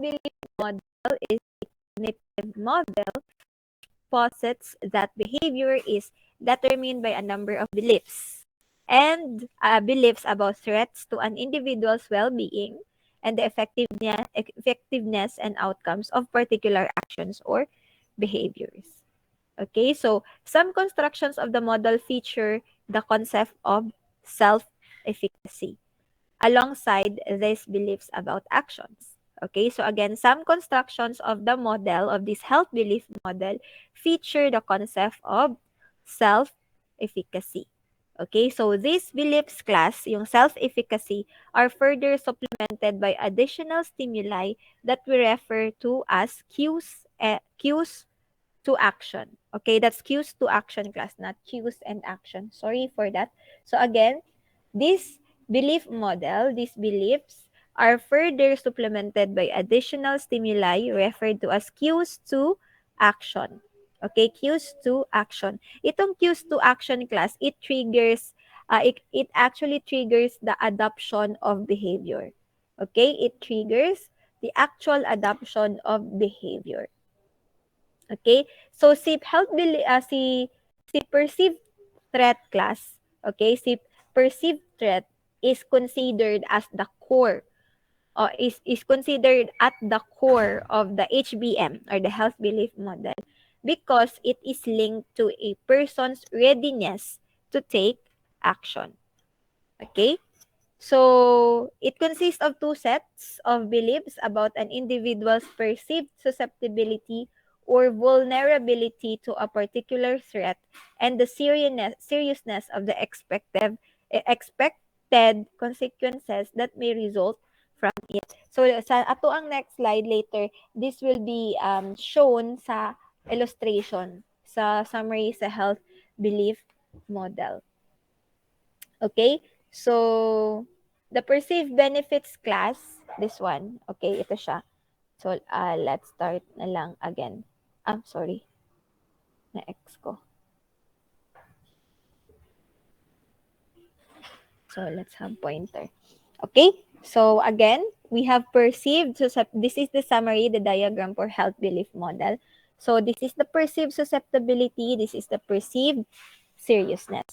belief model is a cognitive model posits that behavior is determined by a number of beliefs and beliefs about threats to an individual's well-being and the effectiveness and outcomes of particular actions or behaviors. Okay, so some constructions of the model feature the concept of self-efficacy alongside these beliefs about actions. Okay, so again, some constructions of the model, of this health belief model, feature the concept of self-efficacy. Okay, so these beliefs class, yung self-efficacy, are further supplemented by additional stimuli that we refer to as cues to action. Okay, that's cues to action class, not cues and action. Sorry for that. So again, this belief model, these beliefs are further supplemented by additional stimuli referred to as cues to action. Okay, cues to action. Itong cues to action class, it actually triggers the adoption of behavior. Okay, it triggers the actual adoption of behavior. Okay? So si perceived threat class, okay? Si perceived threat is considered as the core or is considered at the core of the HBM or the health belief model because it is linked to a person's readiness to take action. Okay? So, it consists of two sets of beliefs about an individual's perceived susceptibility or vulnerability to a particular threat and the seriousness of the expected consequences that may result from it. So, sa ato ang next slide later, this will be shown sa illustration, sa summary sa health belief model. Okay? So, the perceived benefits class, this one, okay, ito siya. So, let's start na lang again. Sorry. Na-X ko. So, let's have pointer. Okay? So, again, we have perceived, this is the summary, the diagram for health belief model. So, this is the perceived susceptibility, this is the perceived seriousness.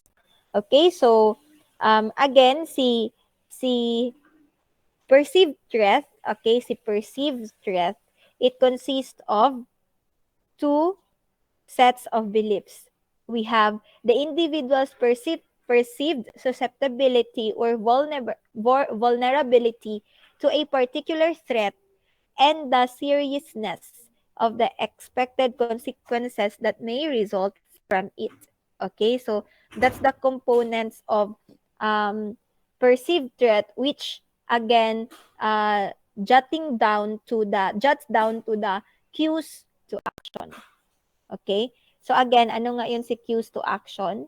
Okay? So, again, si perceived threat, okay, si perceived threat, it consists of two sets of beliefs. We have the individual's perceived susceptibility or vulnerability to a particular threat and the seriousness of the expected consequences that may result from it. Okay, so that's the components of perceived threat, which again jots down to the cues to action. Okay, so again, ano nga yun si cues to action?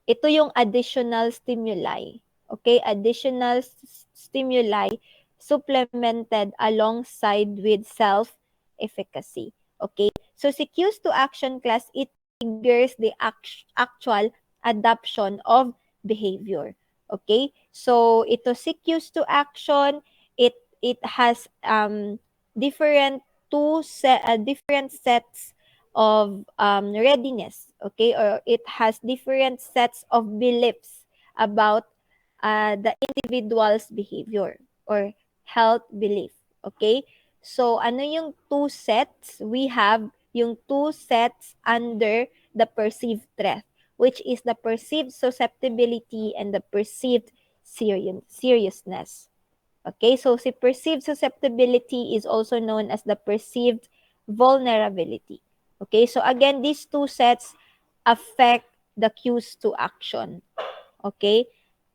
Ito yung additional stimuli. Okay, additional stimuli supplemented alongside with self-efficacy. Okay, so si cues to action class, it triggers the actual adoption of behavior. Okay, so ito si cues to action, it has different sets of readiness, okay, or it has different sets of beliefs about the individual's behavior or health belief, okay? So, ano yung two sets? We have yung two sets under the perceived threat, which is the perceived susceptibility and the perceived seriousness. Okay, so si perceived susceptibility is also known as the perceived vulnerability. Okay, so again, these two sets affect the cues to action. Okay,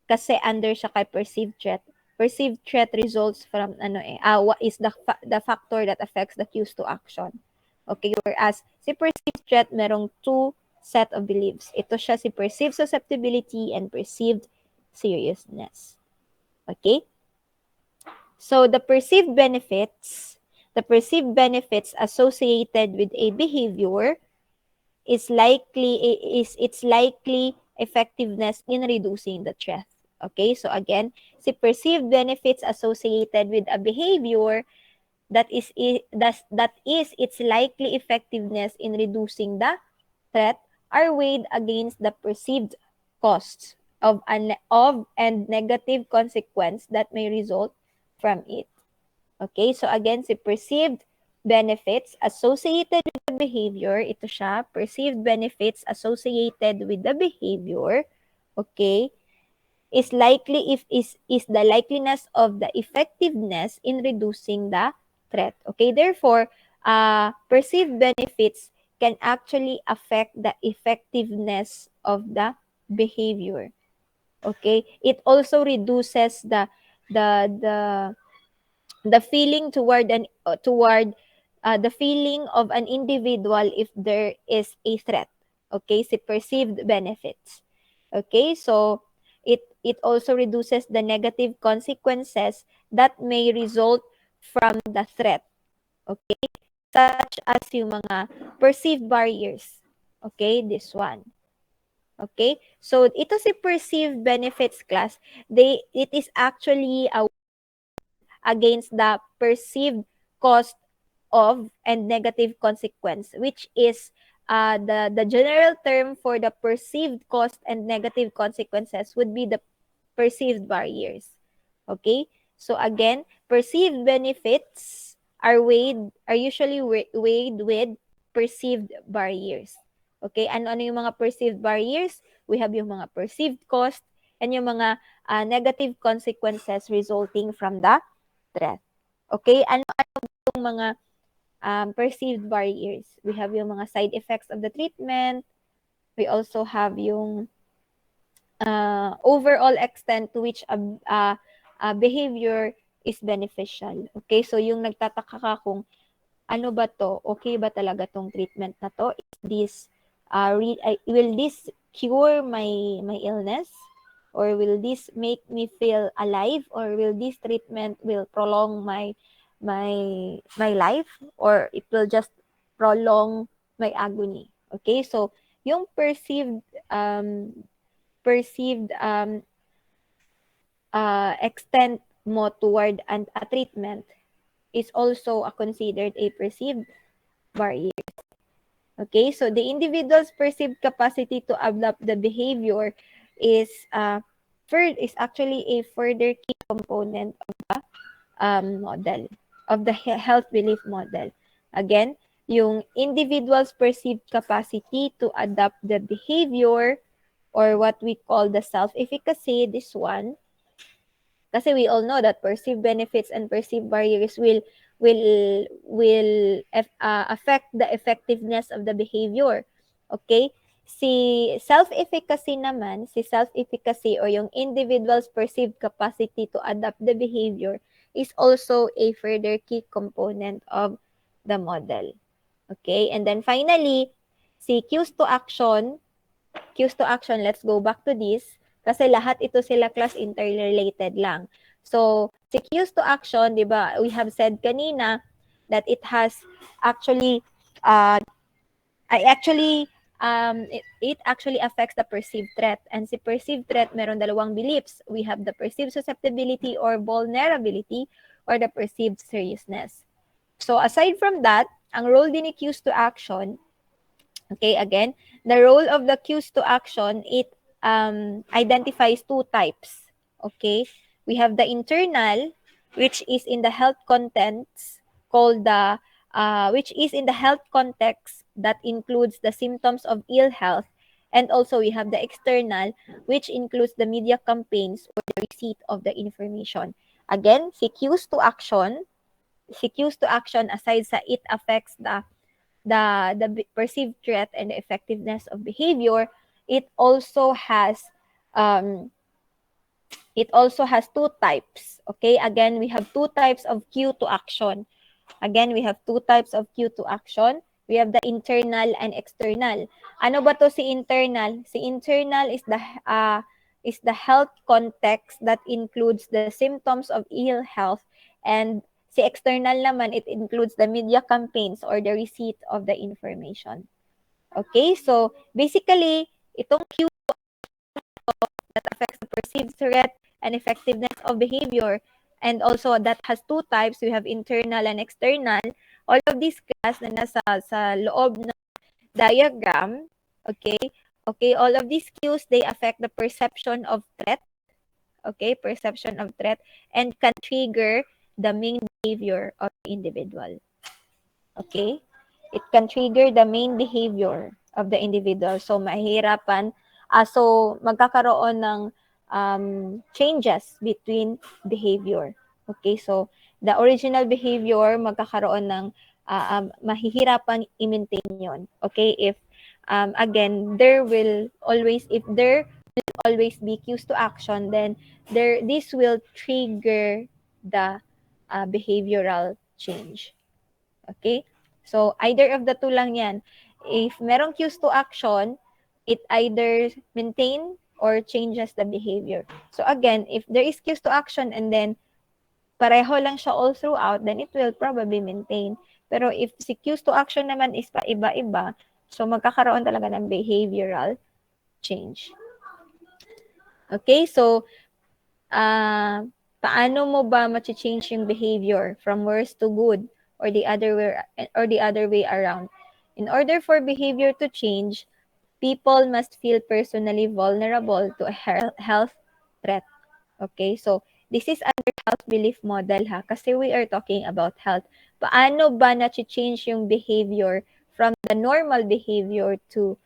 kasi under siya kay perceived threat. Perceived threat results from what is the factor that affects the cues to action. Okay, whereas si perceived threat merong two set of beliefs. Ito siya si perceived susceptibility and perceived seriousness. Okay? So the perceived benefits associated with a behavior is its likely effectiveness in reducing the threat. Okay? So again, si perceived benefits associated with a behavior that is its likely effectiveness in reducing the threat are weighed against the perceived costs of and negative consequence that may result from it. Okay, so again, si perceived benefits associated with the behavior, ito siya, perceived benefits associated with the behavior, okay, is the likeliness of the effectiveness in reducing the threat. Okay, therefore, perceived benefits can actually affect the effectiveness of the behavior. Okay, it also reduces the the feeling toward the feeling of an individual if there is a threat. Okay, si perceived benefits. Okay, so it also reduces the negative consequences that may result from the threat. Okay, such as yung mga perceived barriers. Okay, this one. Okay, so ito si perceived benefits class, it is actually against the perceived cost of and negative consequence, which is the general term for the perceived cost and negative consequences would be the perceived barriers. Okay? So again, perceived benefits are usually weighed with perceived barriers. Okay? Ano yung mga perceived barriers? We have yung mga perceived cost and yung mga negative consequences resulting from the threat. Okay? Ano yung mga perceived barriers? We have yung mga side effects of the treatment. We also have yung overall extent to which a behavior is beneficial. Okay? So, yung nagtataka ka kung ano ba to? Okay ba talaga tong treatment na to? Is this, will this cure my illness? Or will this make me feel alive? Or will this treatment will prolong my life? Or it will just prolong my agony? Okay? So, yung perceived extent mo toward a treatment is also considered a perceived barrier. Okay, so the individual's perceived capacity to adapt the behavior is is actually a further key component of the model, of the health belief model. Again, yung individual's perceived capacity to adapt the behavior or what we call the self-efficacy, this one, kasi we all know that perceived benefits and perceived barriers will affect the effectiveness of the behavior. Okay? Si self-efficacy or yung individual's perceived capacity to adapt the behavior is also a further key component of the model. Okay? And then finally, si cues to action, let's go back to this. Kasi lahat ito sila class interrelated lang. So, si cues to action, di ba, we have said kanina that it has actually, it actually affects the perceived threat. And si perceived threat, meron dalawang beliefs. We have the perceived susceptibility or vulnerability or the perceived seriousness. So, aside from that, ang role din ni cues to action, okay, again, the role of the cues to action, it identifies two types. Okay, we have the internal, which is in the health contents called which is in the health context that includes the symptoms of ill health, and also we have the external, which includes the media campaigns or the receipt of the information. Again, si cues to action aside sa it affects the perceived threat and the effectiveness of behavior, it also has um, two types. Okay, again, we have two types of cue to action. Again, we have two types of cue to action. We have the internal and external. Ano ba to si internal? Si internal is the health context that includes the symptoms of ill health, and si external naman, it includes the media campaigns or the receipt of the information. Okay, so basically, itong cue that affects the perceived threat and effectiveness of behavior And also that has two types. We have internal and external. All of these class na nasa sa loob ng diagram, okay? Okay, all of these cues, they affect the perception of threat, okay? Perception of threat and can trigger the main behavior of the individual. Okay? It can trigger the main behavior of the individual. So, mahirapan. So, magkakaroon ng changes between behavior. Okay? So, the original behavior, magkakaroon ng mahihirapan i-maintain yun. Okay? If, again, if there will always be cues to action, then this will trigger the behavioral change. Okay? So, either of the two lang yan. If merong cues to action, it either maintain or changes the behavior. So, again, if there is cues to action and then pareho lang siya all throughout, then it will probably maintain. Pero if si cues to action naman is pa iba-iba, so magkakaroon talaga ng behavioral change. Okay? So, paano mo ba ma-change yung behavior from worse to good or the other way around? In order for behavior to change, people must feel personally vulnerable to a health threat. Okay? So, this is under health belief model ha, kasi we are talking about health. Paano ba na-change yung behavior from the normal behavior to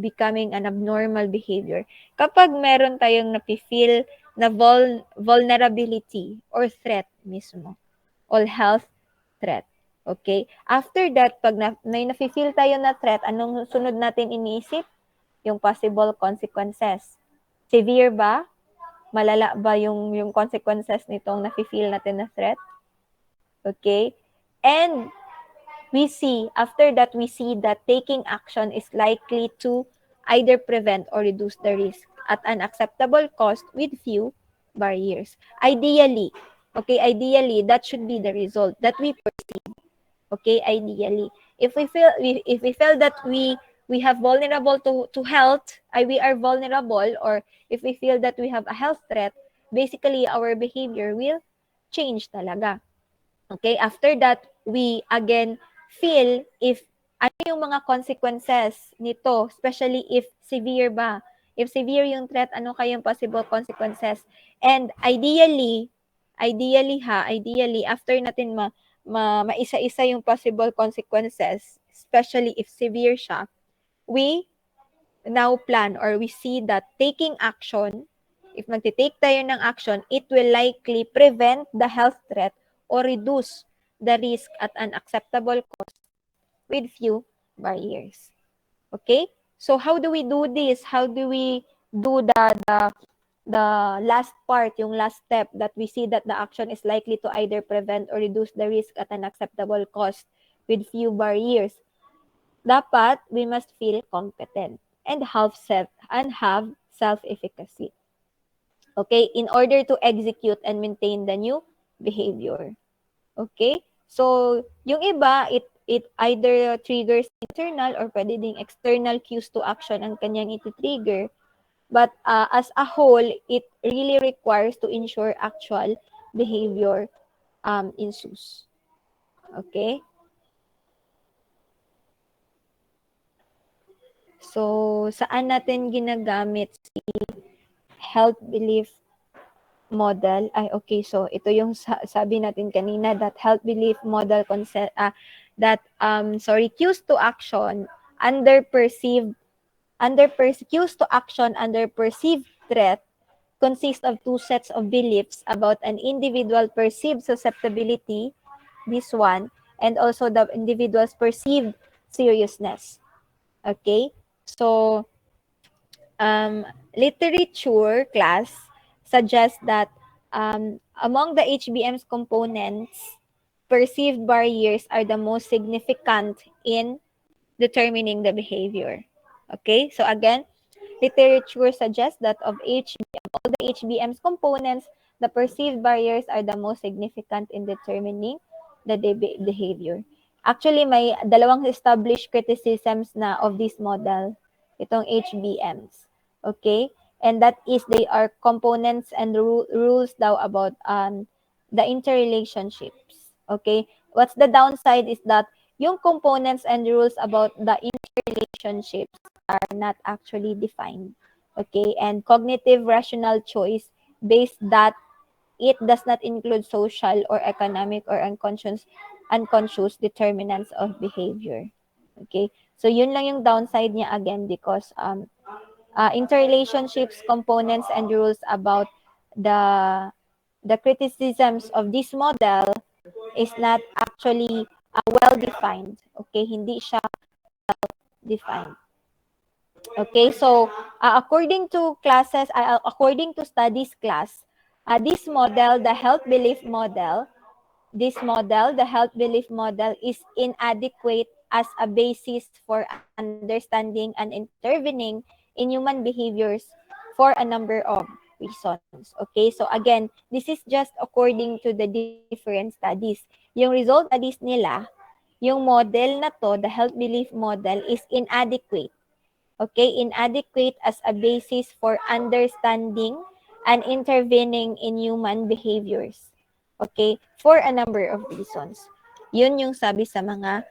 becoming an abnormal behavior? Kapag meron tayong napi-feel na vulnerability or threat mismo, or health threat. Okay? After that, pag may nafi-feel tayo na threat, anong sunod natin iniisip? Yung possible consequences. Severe ba? Malala ba yung consequences nitong nafi-feel natin na threat? Okay? And after that, we see that taking action is likely to either prevent or reduce the risk at an acceptable cost with few barriers. Ideally, that should be the result that we perceive. Okay, ideally. If we feel that we have vulnerable to health, we are vulnerable, or if we feel that we have a health threat, basically our behavior will change talaga. Okay, after that, we again feel if ano yung mga consequences nito, especially if severe ba. If severe yung threat, ano kayang possible consequences? And ideally, after natin maisa-isa yung possible consequences, especially if severe siya, we now plan or we see that taking action, if magte-take tayo ng action, it will likely prevent the health threat or reduce the risk at an acceptable cost with few barriers. Okay? So how do we do this? How do we do the last part, yung last step that we see that the action is likely to either prevent or reduce the risk at an acceptable cost with few barriers? Dapat we must feel competent and have self-efficacy. Okay? In order to execute and maintain the new behavior. Okay? So, yung iba, it either triggers internal or pwede ding external cues to action ang kanyang iti-trigger. But as a whole, it really requires to ensure actual behavior ensues. Okay? So, saan natin ginagamit si health belief model? Ay, okay. So, ito yung sabi natin kanina that health belief model concept, cues to action cues to action under perceived threat consist of two sets of beliefs about an individual perceived susceptibility, this one, and also the individual's perceived seriousness. Okay? So, literature class suggests that among the HBM's components, perceived barriers are the most significant in determining the behavior. Okay? So again, literature suggests that of all the HBM's components, the perceived barriers are the most significant in determining the behavior. Actually, may dalawang established criticisms na of this model, itong HBMs. Okay? And that is they are components and rules daw about the interrelationships. Okay? What's the downside is that yung components and rules about the interrelationships are not actually defined. Okay? And cognitive rational choice based that it does not include social or economic or unconscious determinants of behavior. Okay? So yun lang yung downside niya again because interrelationships, components, and rules about the the criticisms of this model is not actually well defined. Okay, hindi siya defined. Okay, so according to studies class, this model, the health belief model, the health belief model is inadequate as a basis for understanding and intervening in human behaviors for a number of reasons. Okay, so again, this is just according to the different studies. Yung result studies nila, yung model na to, the health belief model, is inadequate. Okay, inadequate as a basis for understanding and intervening in human behaviors. Okay, for a number of reasons. Yun yung sabi sa mga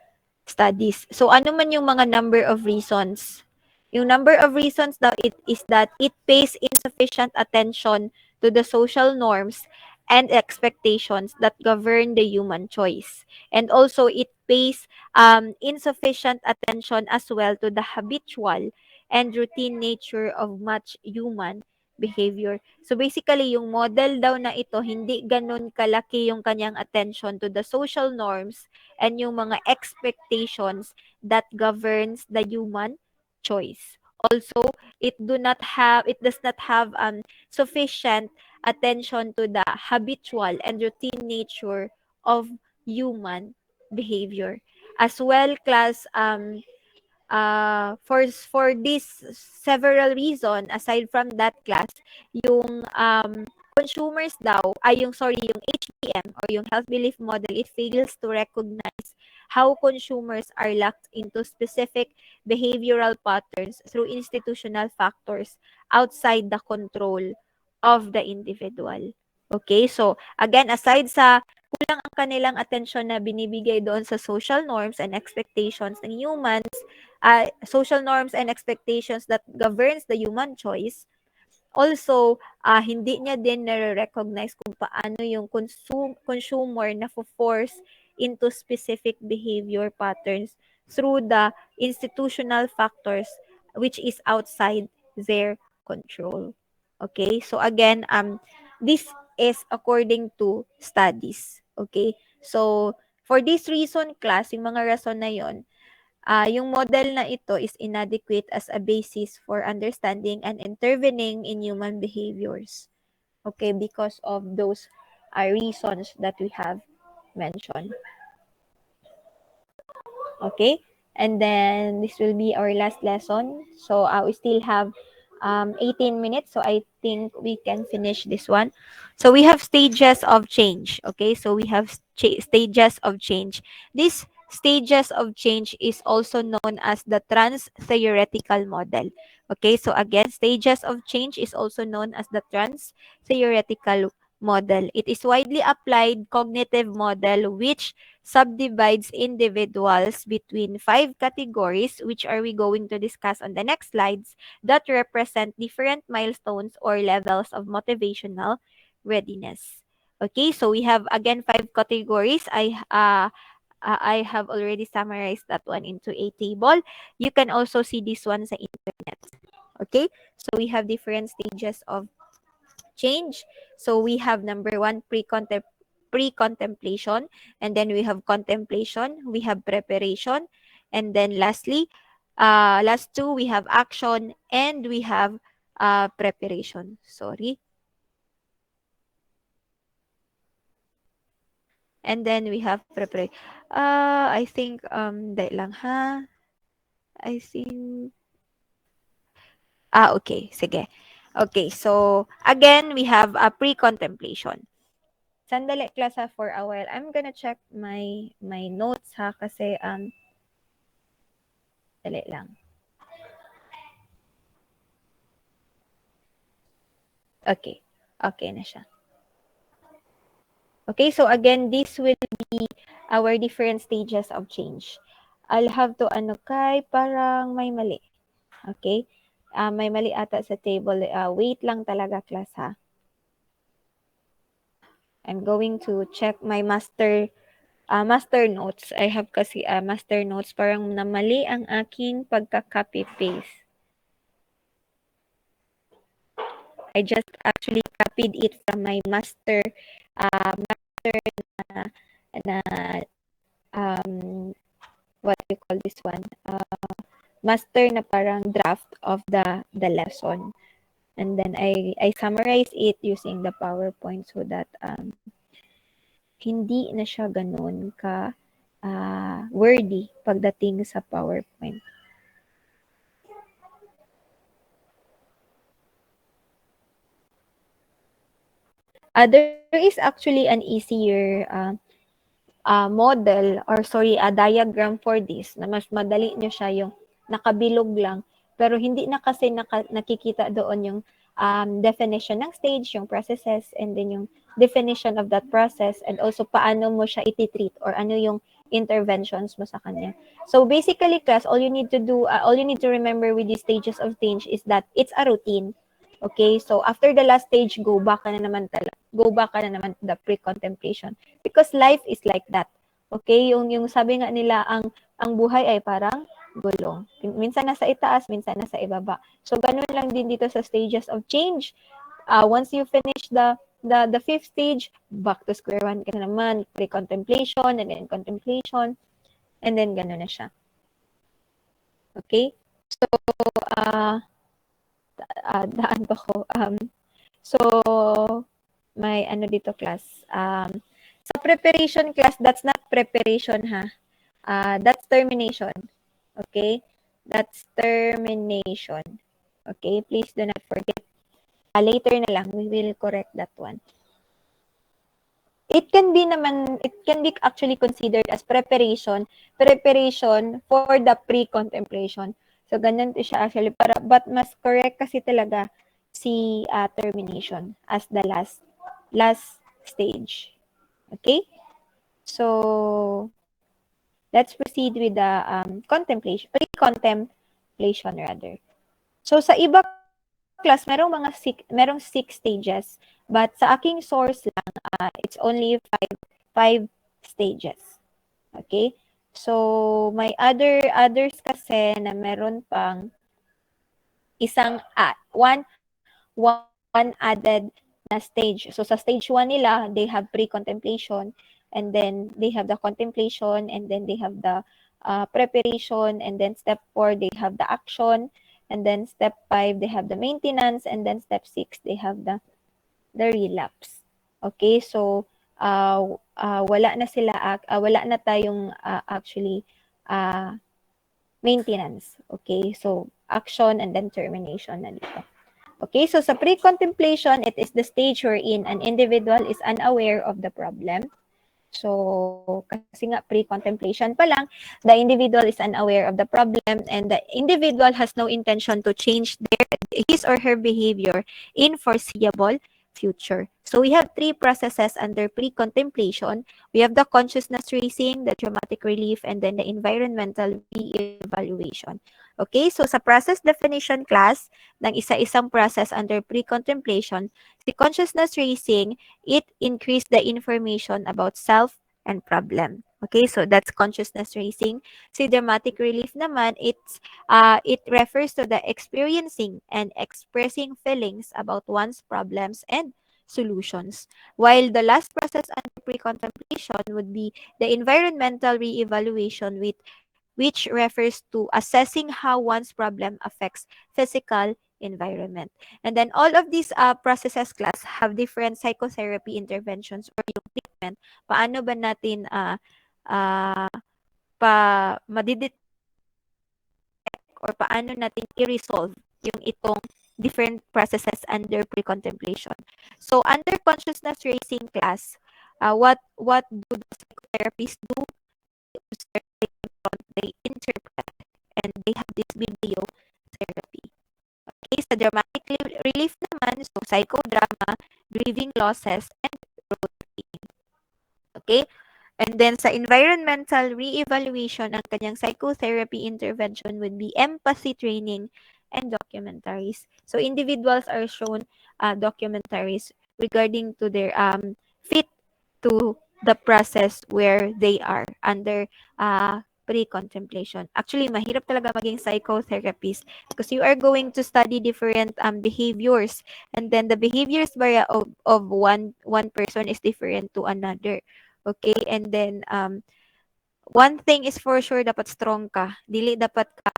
studies. So ano man yung mga number of reasons? Yung number of reasons daw it is that it pays insufficient attention to the social norms and expectations that govern the human choice. And also it pays insufficient attention as well to the habitual and routine nature of much human behavior. So basically, yung model daw na ito, hindi ganun kalaki yung kanyang attention to the social norms and yung mga expectations that governs the human choice. Also, it does not have sufficient attention to the habitual and routine nature of human behavior. As well, class, for this several reason, aside from that class, yung consumers daw, yung HBM or yung health belief model, it fails to recognize how consumers are locked into specific behavioral patterns through institutional factors outside the control of the individual. Okay, so again, aside sa kulang ang kanilang atensyon na binibigay doon sa social norms and expectations ng humans, social norms and expectations that governs the human choice, also, hindi niya din nare-recognize kung paano yung consumer na force into specific behavior patterns through the institutional factors which is outside their control. Okay? So again, this is according to studies. Okay? So, for this reason class, yung mga rason na yon, yung model na ito is inadequate as a basis for understanding and intervening in human behaviors. Okay, because of those reasons that we have mentioned. Okay, and then this will be our last lesson. So we still have 18 minutes, so I think we can finish this one. So we have stages of change. Okay, so we have stages of change. These stages of change is also known as the trans-theoretical model. Okay, so again, stages of change is also known as the trans-theoretical model. It is widely applied cognitive model which subdivides individuals between 5 categories, which are we going to discuss on the next slides, that represent different milestones or levels of motivational readiness. Okay, so we have again 5 categories. I have already summarized that one into a table. You can also see this one sa internet. Okay, so we have different stages of change. So we have number one, pre-contemplation, and then we have contemplation, we have preparation, and then lastly, last two, we have action, and we have preparation. Sorry. And then we have preparation. I think, dahil lang ha. I think, okay, sige. Okay, so again, we have a pre-contemplation. Sandali class ha for a while. I'm gonna check my notes ha kasi dali lang. Okay. Okay na siya. Okay, so again, this will be our different stages of change. I'll have to ano kay parang may mali. Okay? May mali ata sa table. Wait lang talaga class ha. I'm going to check my master notes. I have kasi master notes. Parang namali ang aking pagka-copy paste. I just actually copied it from my master na, na what do you call this one? Master na parang draft of the lesson. And then I summarize it using the PowerPoint so that hindi na siya ganun ka wordy pagdating sa PowerPoint. There is actually an easier model or sorry, a diagram for this na mas madali nyo siya yung nakabilog lang. Pero hindi na kasi nakikita doon yung definition ng stage, yung processes, and then yung definition of that process, and also paano mo siya ititreat or ano yung interventions mo sa kanya. So basically, class, all you need to remember with these stages of change is that it's a routine. Okay, so after the last stage, go back ka na naman to the pre-contemplation. Because life is like that. Okay, yung sabi nga nila, ang buhay ay parang gulong. Minsan nasa itaas, minsan nasa ibaba. So ganun lang din dito sa stages of change. Once you finish the fifth stage, back to square one ka na naman, pre-contemplation, and then contemplation, and then ganun na siya. Okay? So, daan pa ko. So, may ano dito class. Sa preparation class, that's not preparation ha. That's termination. Okay? That's termination. Okay? Please do not forget. Later na lang, we will correct that one. It can be actually considered as preparation for the pre-contemplation. So, ganun to siya actually. But mas correct kasi talaga si termination as the last stage. Okay? So, let's proceed with the pre-contemplation rather. So, sa iba class, merong 6 stages. But sa aking source lang, it's only 5 stages. Okay? So, may others kasi na meron pang isang one added na stage. So sa stage 1 nila, they have pre-contemplation, and then they have the contemplation, and then they have the preparation, and then step 4 they have the action, and then step 5 they have the maintenance, and then step 6 they have the relapse. Okay, so wala na tayong actually maintenance. Okay, so action and then termination na dito. Okay, so sa pre-contemplation, it is the stage wherein an individual is unaware of the problem. So, kasi nga pre-contemplation pa lang, the individual is unaware of the problem and the individual has no intention to change his or her behavior in foreseeable future. So, we have 3 processes under pre-contemplation. We have the consciousness raising, the traumatic relief, and then the environmental re-evaluation. Okay, so sa process definition class, ng isa-isang process under pre-contemplation, the consciousness raising, it increased the information about self and problem. Okay, so that's consciousness raising. Si dramatic relief naman, it refers to the experiencing and expressing feelings about one's problems and solutions. While the last process under pre-contemplation would be the environmental re-evaluation, which refers to assessing how one's problem affects physical environment. And then all of these processes class have different psychotherapy interventions or yung treatment. Paano ba natin uh, madidetect or paano natin i-resolve yung itong different processes under pre-contemplation. So under consciousness raising class, what do the psychotherapists do? They interpret and they have this video therapy. Okay, sa dramatic relief naman, so psychodrama, grieving losses, and road tripping. Okay? And then sa environmental re-evaluation, ang kanyang psychotherapy intervention would be empathy training and documentaries. So individuals are shown documentaries regarding to their fit to the process where they are under pre-contemplation. Actually, mahirap talaga maging psychotherapist because you are going to study different behaviors, and then the behaviors of one person is different to another. Okay? And then one thing is for sure, dapat strong ka. Dili dapat ka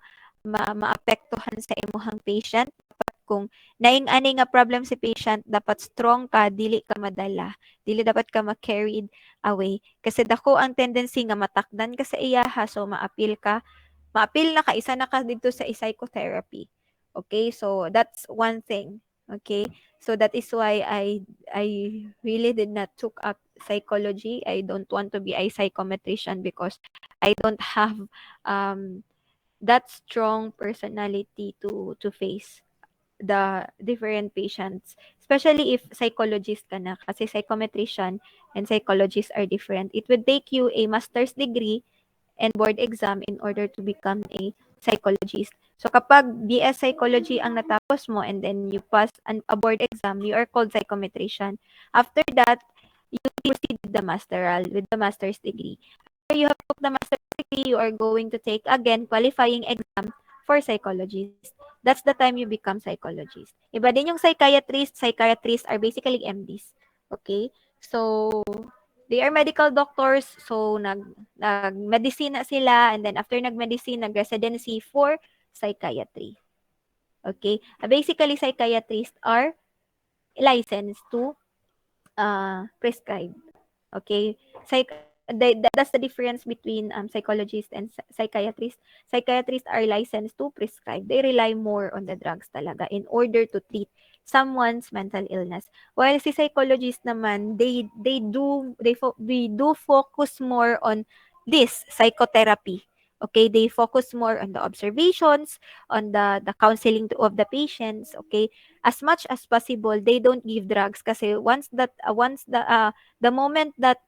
maapektuhan sa imuhang patient. Dapat kung naing ani nga problem si patient, dapat strong ka, dili ka madala. Dili dapat ka ma-carried away. Kasi dako ang tendency nga matakdan ka sa iyaha, so maapil na ka, isa na ka dito sa psychotherapy. Okay? So that's one thing. Okay? So that is why I really did not took up psychology. I don't want to be a psychometrician because I don't have um that strong personality to face the different patients, especially if psychologist ka na, kasi psychometrician and psychologist are different. It would take you a master's degree and board exam in order to become a psychologist. So kapag BS Psychology ang natapos mo and then you pass a board exam, you are called psychometrician. After that, you proceed with the master's degree. After you have took the master's degree, you are going to take again qualifying exam for psychologist. That's the time you become psychologist. Iba din yung psychiatrist. Psychiatrists are basically MDs. Okay? So, they are medical doctors. So, nag-medicine na sila. And then, after nag-medicine, nag-residency for psychiatry. Okay? Basically, psychiatrists are licensed to prescribe. Okay? That's the difference between psychologists and psychiatrists. Psychiatrists are licensed to prescribe. They rely more on the drugs talaga in order to treat someone's mental illness. While si psychologist naman, we do focus more on this psychotherapy. Okay, they focus more on the observations, on the counseling of the patients. Okay, as much as possible, they don't give drugs kasi once the moment that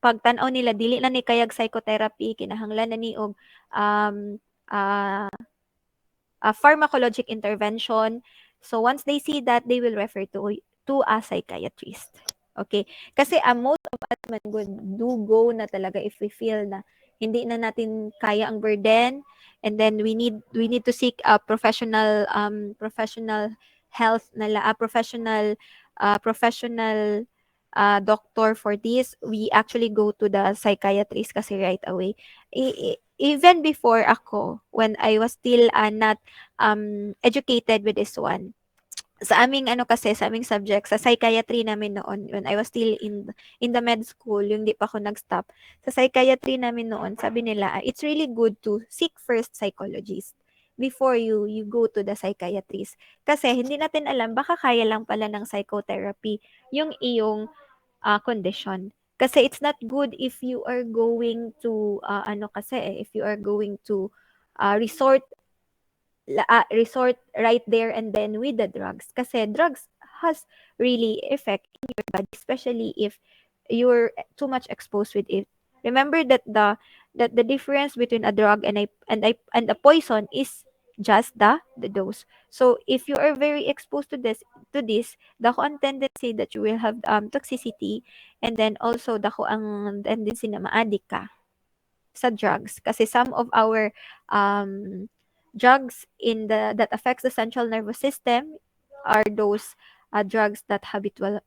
pagtan-aw nila dili na ni kayag psychotherapy, kinahanglan na ni og um, ah, pharmacologic intervention. So once they see that, they will refer to a psychiatrist. Okay? Kasi most of us man do go na talaga if we feel na hindi na natin kaya ang burden, and then we need to seek a professional health professional doctor for this. We actually go to the psychiatrist kasi right away. Even before ako, when I was still not educated with this one, sa aming ano kasi, sa aming subject, sa psychiatry namin noon, when I was still in the med school, yung di pa ako nag-stop, sa psychiatry namin noon, sabi nila, it's really good to seek first psychologist before you go to the psychiatrist. Kasi hindi natin alam, baka kaya lang pala ng psychotherapy yung iyong condition. Kasi it's not good if you are going to, if you are going to resort resort right there and then with the drugs. Kasi drugs has really effect in your body, especially if you're too much exposed with it. Remember that the difference between a drug and a poison is just the dose. So if you are very exposed to this, dako ang tendency that you will have toxicity, and then also dako ang tendency na ma-addict ka sa drugs, kasi some of our drugs that affects the central nervous system are those drugs that habitual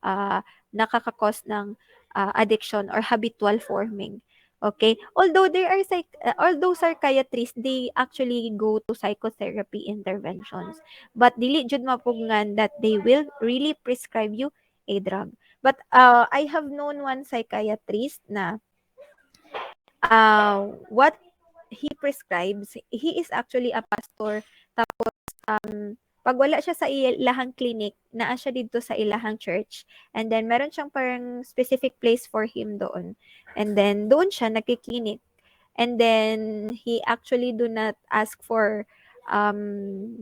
nakakakos ng addiction or habitual forming. Okay? Although psychiatrists, they actually go to psychotherapy interventions. But dili jud mapugngan that they will really prescribe you a drug. But I have known one psychiatrist na what he prescribes, he is actually a pastor. Tapos, pag wala siya sa ilahang clinic, naa siya dito sa ilahang church. And then, meron siyang parang specific place for him doon. And then, doon siya nagkiklinik. And then, he actually do not ask for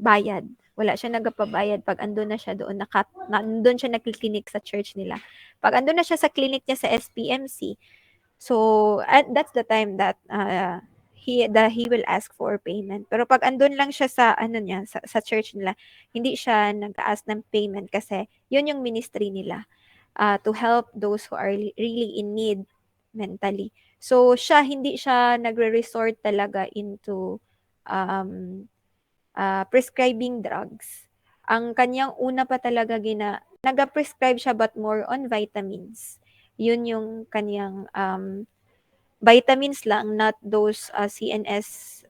bayad. Wala siya nagapabayad pag andun na siya doon, andun siya nagkiklinik sa church nila. Pag andun na siya sa clinic niya sa SPMC, So, that's the time that he will ask for payment. Pero pag andun lang siya sa ano niya, sa church nila, hindi siya nag-ask ng payment kasi yun yung ministry nila, to help those who are really in need mentally. So, hindi siya nagre-resort talaga into um, prescribing drugs. Ang kanyang una pa talaga nag-prescribe siya but more on vitamins. Yun yung kanyang vitamins lang, not those CNS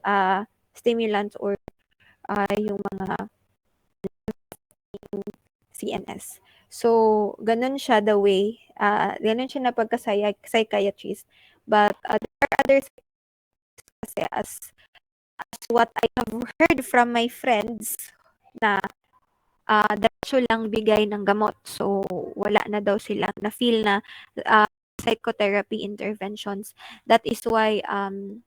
stimulants or yung mga CNS. So, ganun siya the way, ganun siya na pagka-psychiatrist. But there are others kasi as what I have heard from my friends na diretso lang bigay ng gamot. So, wala na daw silang na-feel na psychotherapy interventions. That is why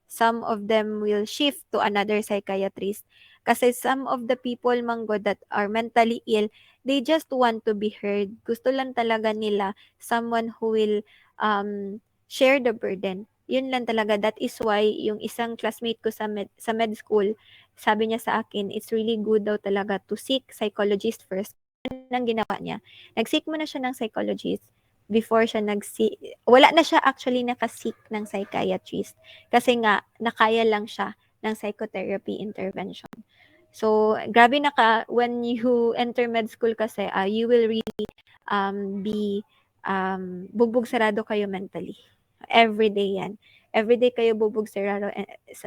some of them will shift to another psychiatrist. Kasi some of the people, Manggo, that are mentally ill, they just want to be heard. Gusto lang talaga nila someone who will share the burden. Yun lang talaga. That is why yung isang classmate ko sa med school, sabi niya sa akin, it's really good daw talaga to seek psychologist first. Ano ang ginawa niya? Nag-seek muna siya ng psychologist before siya wala na siya actually naka-seek ng psychiatrist kasi nga nakaya lang siya ng psychotherapy intervention. So, grabe when you enter med school kasi, you will really be bugbog sarado kayo mentally. Everyday yan. Everyday kayo bugbog sarado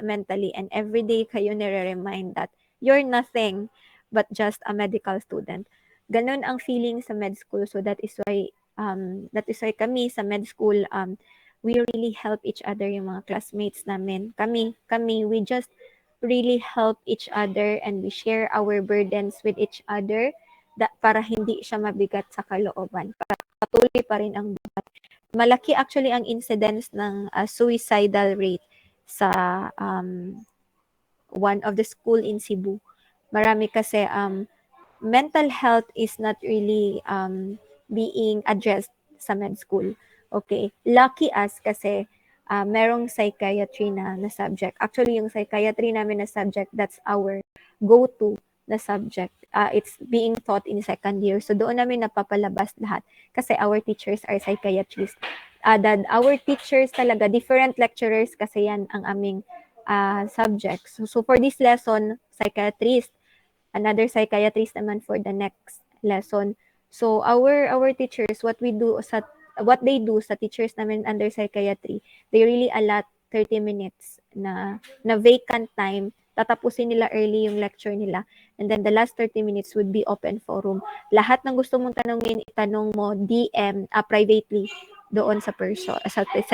mentally and everyday kayo nire-remind that you're nothing but just a medical student. Ganun ang feeling sa med school. So that is why kami sa med school, we really help each other, yung mga classmates namin. Kami, we just really help each other and we share our burdens with each other para hindi siya mabigat sa kalooban. Para patuloy pa rin ang buhay. Malaki actually ang incidence ng suicidal rate sa one of the school in Cebu. Marami kasi mental health is not really being addressed sa med school. Okay, lucky us kasi merong psychiatry na subject. Actually, yung psychiatry namin na subject, that's our go-to na subject. It's being taught in second year. So doon namin napapalabas lahat kasi our teachers are psychiatrists. Our teachers talaga, different lecturers kasi yan ang aming subjects. So for this lesson, psychiatrist, another psychiatrist naman for the next lesson. So our teachers, what they do sa teachers namin under psychiatry, they really allot 30 minutes na vacant time. Tatapusin nila early yung lecture nila. And then the last 30 minutes would be open forum. Lahat ng gusto mong tanongin, itanong mo DM privately doon sa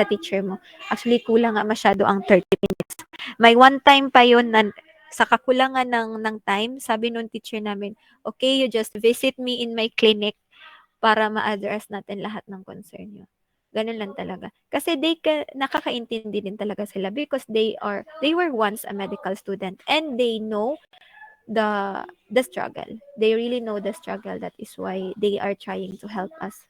teacher mo. Actually, kulang nga masyado ang 30 minutes. May one time pa yun na sa kakulangan ng time, sabi nung teacher namin, okay, you just visit me in my clinic para ma-address natin lahat ng concern nyo. Ganun lang talaga. Kasi nakakaintindi din talaga sila because they were once a medical student and they know the struggle. They really know the struggle. That is why they are trying to help us.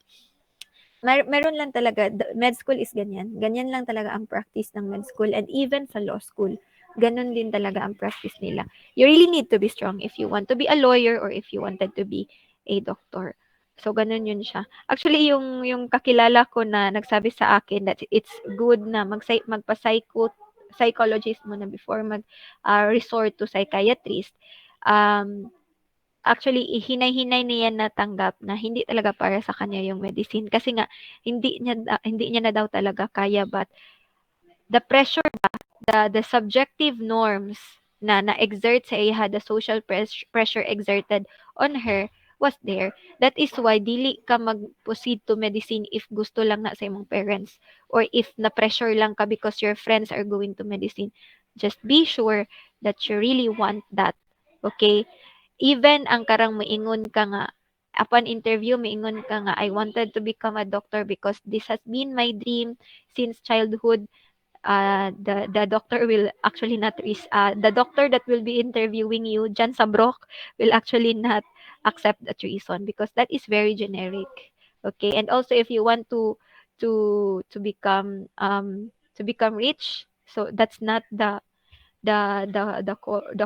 Meron lang talaga, med school is ganyan. Ganyan lang talaga ang practice ng med school and even sa law school. Ganun din talaga ang practice nila. You really need to be strong if you want to be a lawyer or if you wanted to be a doctor. So, ganun yun siya. Actually, yung kakilala ko na nagsabi sa akin that it's good na psychologist muna before resort to psychiatrist. Actually, hinay-hinay niya natanggap na hindi talaga para sa kanya yung medicine kasi nga hindi niya na daw talaga kaya, but the pressure the subjective norms na-exert sa iya, the social pressure exerted on her was there. That is why dili ka mag-proceed to medicine if gusto lang na sa imong parents or if na-pressure lang ka because your friends are going to medicine. Just be sure that you really want that. Okay? Even ang karang maingon ka nga, upon interview, maingon ka nga, I wanted to become a doctor because this has been my dream since childhood. The doctor will actually not the doctor that will be interviewing you Jan Sabrok will actually not accept that reason because that is very generic. Okay, and also if you want to become rich. So that's not the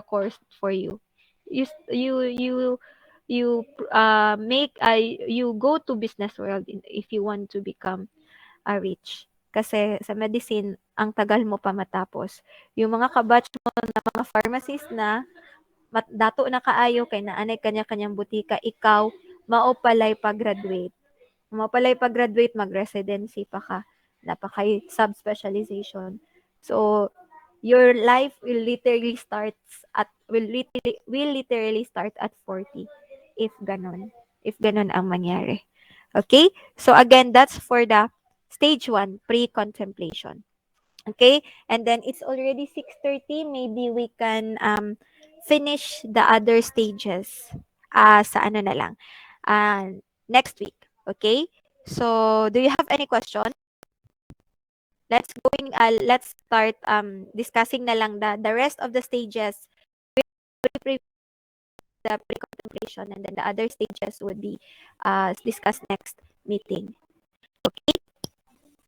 course for you. You s- you go to business world if you want to become a rich. Kasi sa medicine, ang tagal mo pa matapos. Yung mga kabatch mo na mga pharmacist na dato na kaayo kay naanay kanya-kanyang butika, ikaw mao palay pag-graduate. Mao palay pag-graduate, mag-residency pa ka. Napakay subspecialization. So your life will literally start at 40 if ganon. If ganon ang mangyari. Okay? So again, that's for the stage 1, pre-contemplation. Okay? And then it's already 6:30. Maybe we can finish the other stages sa ano na lang. Next week. Okay? So, do you have any question? Let's start discussing na lang the rest of the stages. Pre the pre-contemplation, and then the other stages would be discussed next meeting. Okay?